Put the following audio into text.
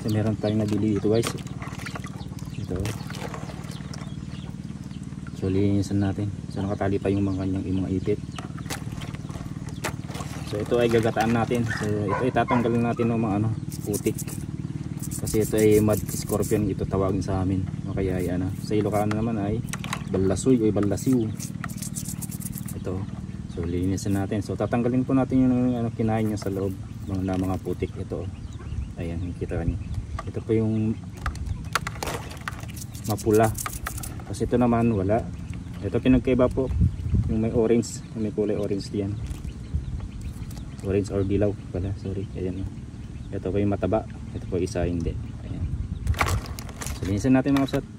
So, meron tayong nabili dito guys. Ito. So linisan natin. So nakatali pa yung mga kanyang mga ipit. So ito ay gagataan natin. So ito ay tatanggalin natin ng mga putik. Kasi ito ay mud scorpion, ito tawagin sa amin. O kaya ay sa Ilocano naman ay balasuy o balasiw. Ito. So linisan natin. So tatanggalin po natin yung kinain niya sa loob ng mga putik. Ito. Ayan, kita niyo. Ito po yung mapula. Kasi ito naman wala. Ito pinagkaiba po yung may orange, may kulay orange diyan. Orange or dilaw pala, sorry. Ayan. Ito po yung mataba, ito po isa hindi. Ayan. So linisan natin mga kapsat.